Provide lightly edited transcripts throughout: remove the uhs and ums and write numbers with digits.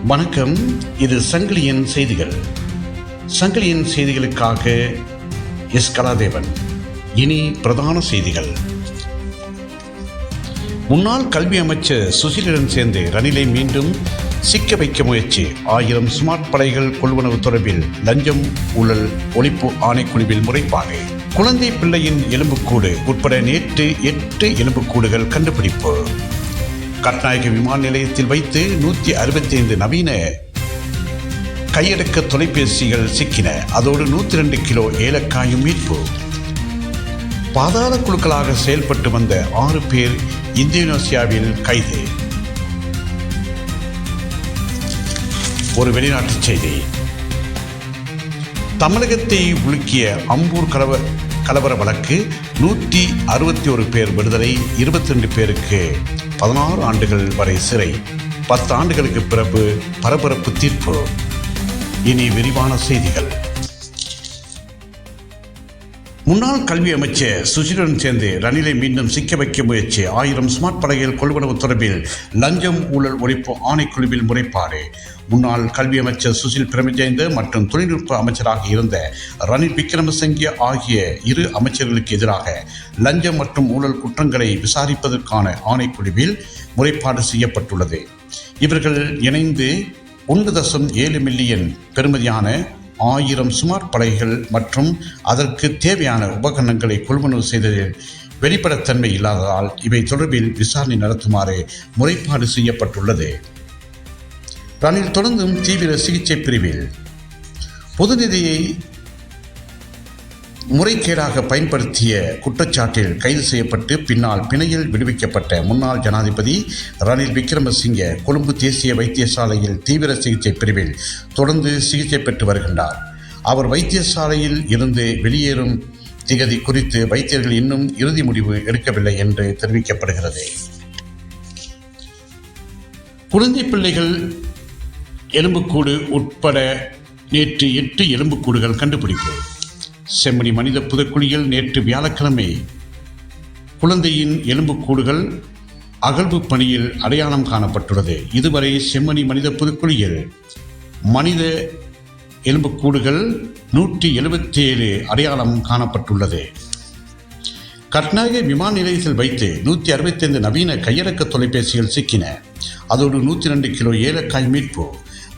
வணக்கம். இது சங்கிலியின் செய்திகள். சங்கிலியின் செய்திகளுக்காக எஸ். கலாதேவன். இனி பிரதான செய்திகள். முன்னாள் கல்வி அமைச்சர் சுசிலுடன் சேர்ந்து ரணிலை மீண்டும் சிக்க வைக்க முயற்சி. 1000 ஸ்மார்ட் படைகள் கொள்வனவு தொடர்பில் லஞ்சம் ஊழல் ஒழிப்பு ஆணைக்குழுவில் முறைப்பாடு. குழந்தை பிள்ளையின் எலும்புக்கூடு உட்பட நேற்று 8 எலும்புக்கூடுகள் கண்டுபிடிப்பு. கட்நாயக விமான நிலையத்தில் வைத்து 165 நவீன கையடக்க தொலைபேசிகள் சிக்கின. அதோடு 102 கிலோ ஏலக்காயும் மீட்பு. பாதாள குழுக்களாக செயல்பட்டு வந்த 6 பேர் இந்தோனேசியாவில் கைது. ஒரு வெளிநாட்டு செய்தி. தமிழகத்தை உலுக்கிய அம்பூர் கலவர வழக்கு 161 பேர் விடுதலை, 22 பேருக்கு 16 ஆண்டுகள் வரை சிறை, 10 ஆண்டுகளுக்கு பிறகு பரபரப்பு தீர்ப்பு. இனி விரிவான செய்திகள். முன்னாள் கல்வி அமைச்சர் சுசிலுடன் சேர்ந்து ரணிலை மீண்டும் சிக்க வைக்க முயற்சி. 1000 ஸ்மார்ட் படைகள் கொள்வனவு தொடர்பில் லஞ்சம் ஊழல் ஒழிப்பு ஆணைக்குழுவில் முறைப்பாடு. முன்னாள் கல்வி அமைச்சர் சுசில் பிரேமஜயந்த மற்றும் தொழில்நுட்ப அமைச்சராக இருந்த ரணில் விக்ரமசிங்கே ஆகிய 2 அமைச்சர்களுக்கு எதிராக லஞ்சம் மற்றும் ஊழல் குற்றங்களை விசாரிப்பதற்கான ஆணைக்குழுவில் முறைப்பாடு செய்யப்பட்டுள்ளது. இவர்கள் இணைந்து 1.7 மில்லியன் பெறுமதியான 1000 ஸ்மார்ட் படைகள் மற்றும் அதற்கு தேவையான உபகரணங்களை கொள்வனவு செய்ததில் வெளிப்படைத்தன்மை இல்லாததால் இவை தொடர்பில் விசாரணை நடத்துமாறு முறைப்பாடு செய்யப்பட்டுள்ளது. ரணில் தொடர்ந்தும் தீவிர சிகிச்சை பிரிவில் பொதுநிதியை முறைகேடாக பயன்படுத்திய குற்றச்சாட்டில் கைது செய்யப்பட்டு பின்னால் பிணையில் விடுவிக்கப்பட்ட முன்னாள் ஜனாதிபதி ரணில் விக்ரமசிங்கே கொழும்பு தேசிய வைத்தியசாலையில் தீவிர சிகிச்சை பிரிவில் தொடர்ந்து சிகிச்சை பெற்று வருகின்றார். அவர் வைத்தியசாலையில் இருந்து வெளியேறும் திகதி குறித்து வைத்தியர்கள் இன்னும் இறுதி முடிவு எடுக்கவில்லை என்று தெரிவிக்கப்படுகிறது. குழந்தை பிள்ளைகள் எலும்புக்கூடு உட்பட நேற்று 8 எலும்புக்கூடுகள் கண்டுபிடிப்பு. செம்மணி மனித புதைக்குழியில் நேற்று வியாழக்கிழமை குழந்தையின் எலும்புக்கூடுகள் அகழ்வு பணியில் அடையாளம் காணப்பட்டுள்ளது. இதுவரை செம்மணி மனித புதைக்குழியில் மனித எலும்புக்கூடுகள் 177 அடையாளம் காணப்பட்டுள்ளது. கட்நாயக விமான நிலையத்தில் வைத்து 165 நவீன கையடக்க தொலைபேசிகள் சிக்கின. அதோடு 102 கிலோ ஏலக்காய் மீட்பு.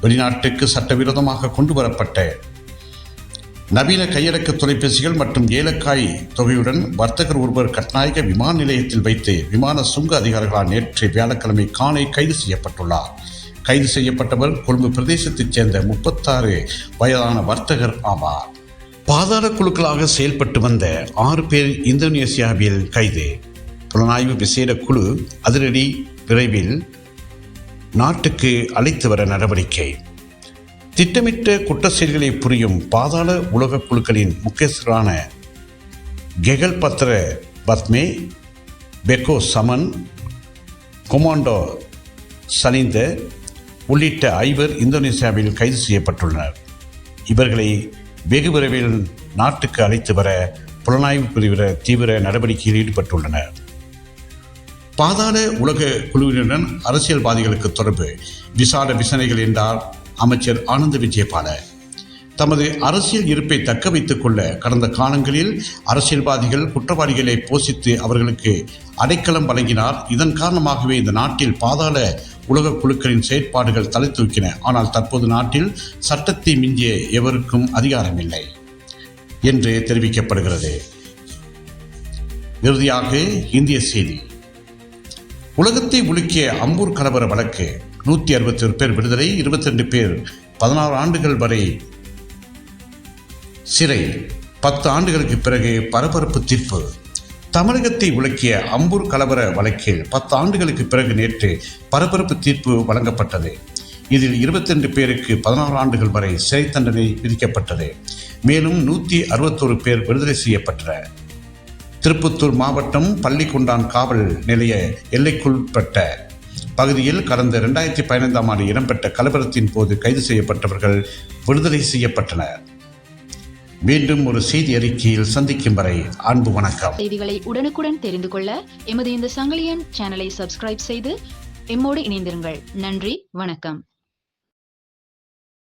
வெளிநாட்டுக்கு சட்டவிரோதமாக கொண்டு வரப்பட்ட நவீன கையடக்க தொலைபேசிகள் மற்றும் ஏலக்காய் தொகையுடன் வர்த்தகர் ஒருவர் கட்நாயக விமான நிலையத்தில் வைத்து விமான சுங்க அதிகாரிகளால் நேற்று வியாழக்கிழமை காலை கைது செய்யப்பட்டுள்ளார். கைது செய்யப்பட்டவர் கொழும்பு பிரதேசத்தைச் சேர்ந்த 36 வயதான வர்த்தகர் ஆவார். பாதாள குழுக்களாக செயல்பட்டு வந்த 6 பேர் இந்தோனேசியாவில் கைது. புலனாய்வு விசேட குழு அதிரடி விரைவில் நாட்டுக்கு அழைத்து வர நடவடிக்கை. திட்டமிட்ட குற்ற செயல்களை புரியும் பாதாள உலக குழுக்களின் முக்கியஸ்தரான கெகல் பத்ர பத்மே, பெக்கோ சமன், கொமாண்டோ சனிந்த உள்ளிட்ட 5 இந்தோனேசியாவில் கைது செய்யப்பட்டுள்ளனர். இவர்களை வெகு விரைவில் நாட்டுக்கு அழைத்து வர புலனாய்வு பிரிவினர் தீவிர நடவடிக்கையில் ஈடுபட்டுள்ளனர். பாதாள உலக குழுவினருடன் அரசியல்வாதிகளுக்கு தொடர்பு. விசார விசாரணைகள் என்றார் அமைச்சர் ஆனந்த விஜயபால. தமது அரசியல் இருப்பை தக்க வைத்துக் கொள்ள கடந்த காலங்களில் அரசியல்வாதிகள் குற்றவாளிகளை போஷித்து அவர்களுக்கு அடைக்கலம் வழங்கினார். இதன் காரணமாகவே இந்த நாட்டில் பாதாள உலக குழுக்களின் செயற்பாடுகள் தலை தூக்கின. ஆனால் தற்போது நாட்டில் சட்டத்தை மிஞ்சிய எவருக்கும் அதிகாரமில்லை என்று தெரிவிக்கப்படுகிறது. இறுதியாக இந்திய செய்தி. உலகத்தை உலுக்கிய அம்பூர் கலவர வழக்கு 161 பேர் விடுதலை, 22 பேர் 16 ஆண்டுகள் வரை சிறை, 10 ஆண்டுகளுக்கு பிறகு பரபரப்பு தீர்ப்பு. தமிழகத்தை உலுக்கிய அம்பூர் கலவர வழக்கில் 10 ஆண்டுகளுக்கு பிறகு நேற்று பரபரப்பு தீர்ப்பு வழங்கப்பட்டது. இதில் 22 பேருக்கு 16 ஆண்டுகள் வரை சிறை தண்டனை விதிக்கப்பட்டது. மேலும் 161 பேர் விடுதலை செய்யப்பட்டனர். திருப்பத்தூர் மாவட்டம் பள்ளிக்குண்டான் காவல் நிலைய எல்லைக்குட்பட்ட பகுதியில் கடந்த 2015ஆம் ஆண்டு இடம்பெற்ற கலவரத்தின் போது கைது செய்யப்பட்டவர்கள் விடுதலை செய்யப்பட்டனர். மீண்டும் ஒரு செய்தி அறிக்கையில் சந்திக்கும் வரை அன்பு வணக்கம். செய்திகளை உடனுக்குடன் தெரிந்து கொள்ள எமது இந்த சங்கிலியன் சேனலை சப்ஸ்கிரைப் செய்து எம்மோடு இணைந்திருங்கள். நன்றி, வணக்கம்.